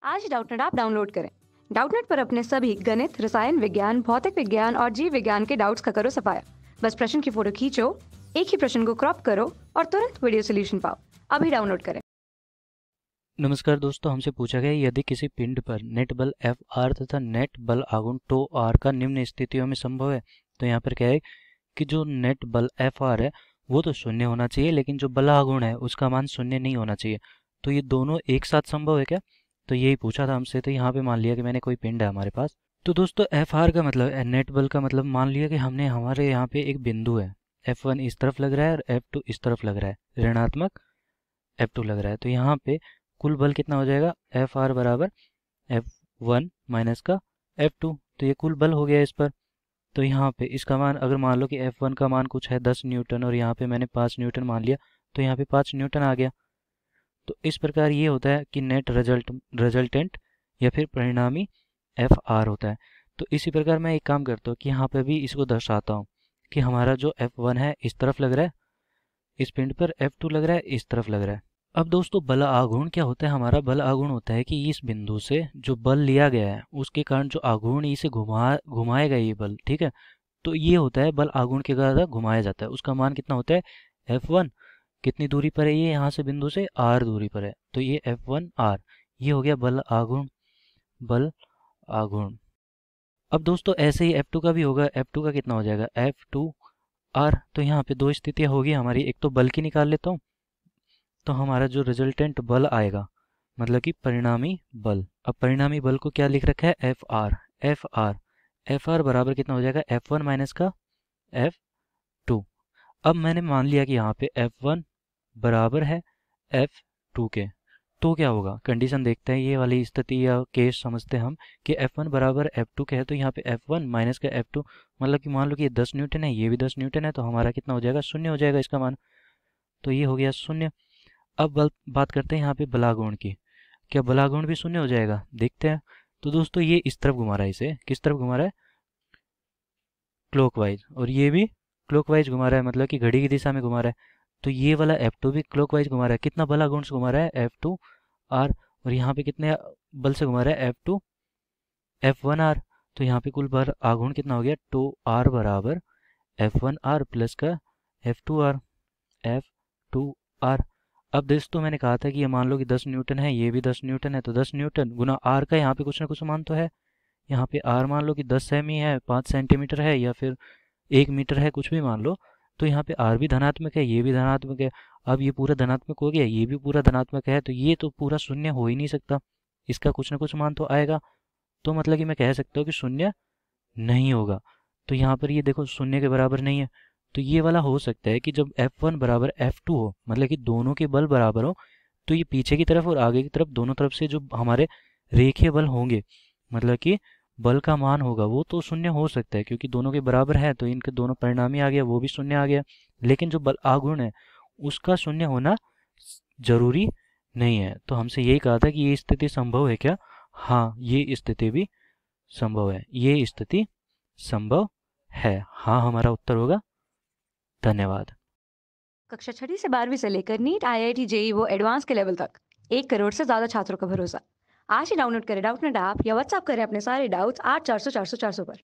आज ही Doubtnut app download करें। Doubtnut पर अपने सभी गणित, रसायन विज्ञान, भौतिक विज्ञान और जीव विज्ञान के डाउट्स का करो सफाया। बस प्रश्न की फोटो खींचो, एक ही प्रश्न को क्रॉप करो और तुरंत वीडियो सोल्यूशन पाओ। अभी डाउनलोड करें। नमस्कार दोस्तों, हमसे पूछा गया यदि किसी पिंड पर नेट बल एफ आर तथा नेट बल आघूर्ण टो आर का निम्न स्थितियों में संभव है। तो यहाँ पर क्या है कि जो नेट बल एफ आर है वो तो शून्य होना चाहिए, लेकिन जो बल आघूर्ण है उसका मान शून्य नहीं होना चाहिए। तो ये दोनों एक साथ संभव है क्या? तो यही पूछा था हमसे। तो यहाँ पे मान लिया कि मैंने कोई पिंड है हमारे पास। तो दोस्तों एफ आर का मतलब नेट बल का मतलब मान लिया कि हमने हमारे यहाँ पे एक बिंदु है, एफ वन इस तरफ लग रहा है और एफ टू इस तरफ लग रहा है, ऋणात्मक एफ टू लग रहा है। तो यहाँ पे कुल बल कितना हो जाएगा? एफ आर बराबर एफ वन माइनस का एफ टू। तो ये कुल बल हो गया इस पर। तो यहाँ पे इसका मान अगर मान लो कि एफ वन का मान कुछ है 10 न्यूटन और यहाँ पे मैंने 5 न्यूटन मान लिया, तो यहाँ पे 5 न्यूटन आ गया। तो इस प्रकार ये होता है कि नेट रिजल्टेंट या फिर परिणामी एफ आर होता है। तो इसी प्रकार मैं एक काम करता हूँ कि यहाँ पे भी इसको दर्शाता हूँ कि हमारा जो एफ वन है इस तरफ लग रहा है, इस पिंड पर एफ टू लग रहा है इस तरफ लग रहा है। अब दोस्तों बल आघूर्ण क्या होता है? हमारा बल आघूर्ण होता है कि इस बिंदु से जो बल लिया गया है उसके कारण जो आघूर्ण इसे घुमाएगा ये बल, ठीक है। तो ये होता है बल आघूर्ण के द्वारा घुमाया जाता है। उसका मान कितना होता है? एफ वन कितनी दूरी पर है? ये यहाँ से बिंदु से आर दूरी पर है, तो ये एफ वन आर। ये हो गया बल आघूर्ण, बल आघूर्ण। अब दोस्तों ऐसे ही एफ टू का भी होगा। एफ टू का कितना हो जाएगा? F two R. तो यहाँ पे दो स्थितियाँ होगी हमारी, एक तो बल की निकाल लेता हूँ। तो हमारा जो रिजल्टेंट बल आएगा मतलब कि परिणामी बल। अब परिणामी बल को क्या लिख रखा है? F R. F R F R बराबर कितना हो जाएगा? एफ वन माइनस का एफ टू। अब मैंने मान लिया कि यहाँ पे एफ वन बराबर है एफ टू के। तो क्या होगा? कंडीशन देखते हैं, ये वाली स्थिति या केस समझते हैं हम कि एफ वन बराबर एफ टू के है। तो यहाँ पे एफ वन माइनस का एफ टू मतलब कि मान लो कि ये 10 न्यूटन है, ये भी 10 न्यूटन है, तो हमारा कितना हो जाएगा? शून्य हो जाएगा इसका मान। तो ये हो गया शून्य। अब बात करते हैं यहाँ पे बलागुण की। क्या बलागुण भी शून्य हो जाएगा? देखते हैं। तो दोस्तों ये इस तरफ घुमा रहा है, इसे किस तरफ घुमा रहा है? क्लॉकवाइज। और ये भी क्लॉकवाइज घुमा रहा है, मतलब कि घड़ी की दिशा में घुमा रहा है। तो ये वाला एफ टू भी क्लॉकवाइज घुमा रहा है। कितना बलागुण से घुमा रहा है? F two R. और यहाँ पे कितने बल से घुमा रहा है? F two F one R. तो यहाँ पे कुल बल आघूर्ण कितना हो गया? टू आर बराबर एफ वन आर प्लस का F two R. F two R. अब दोस्तों मैंने कहा था कि ये मान लो कि 10 न्यूटन है, ये भी 10 न्यूटन है, तो 10 न्यूटन गुना आर का यहाँ पे कुछ ना कुछ मान तो है। यहाँ पे आर मान लो कि 10 सेमी है, 5 सेंटीमीटर है या फिर 1 मीटर है, कुछ भी मान लो। तो यहाँ पे आर भी धनात्मक है, ये भी धनात्मक है। अब ये पूरा धनात्मक हो गया, ये भी पूरा धनात्मक है, तो ये तो पूरा शून्य हो ही नहीं सकता। इसका कुछ ना कुछ मान तो आएगा। तो मतलब कि मैं कह सकता हूँ कि शून्य नहीं होगा। तो यहाँ पर ये देखो शून्य के बराबर नहीं है। तो ये वाला हो सकता है कि जब F1 बराबर F2 हो, मतलब कि दोनों के बल बराबर हो, तो ये पीछे की तरफ और आगे की तरफ दोनों तरफ से जो हमारे रेखीय बल होंगे, मतलब कि बल का मान होगा वो तो शून्य हो सकता है, क्योंकि दोनों के बराबर है तो इनके दोनों परिणामी आ गया, वो भी शून्य आ गया। लेकिन जो बल आघूर्ण है उसका शून्य होना जरूरी नहीं है। तो हमसे यही कहा था कि ये स्थिति संभव है क्या? हाँ, ये स्थिति भी संभव है, ये स्थिति संभव है। हाँ हमारा उत्तर होगा। धन्यवाद। कक्षा 6 से 12वीं से लेकर नीट, IIT, JEE वो एडवांस के लेवल तक 1 करोड़ से ज्यादा छात्रों का भरोसा। आज ही डाउनलोड करें डाउटनेट ऐप या व्हाट्सएप करें अपने सारे डाउट्स 8400 400 400 पर।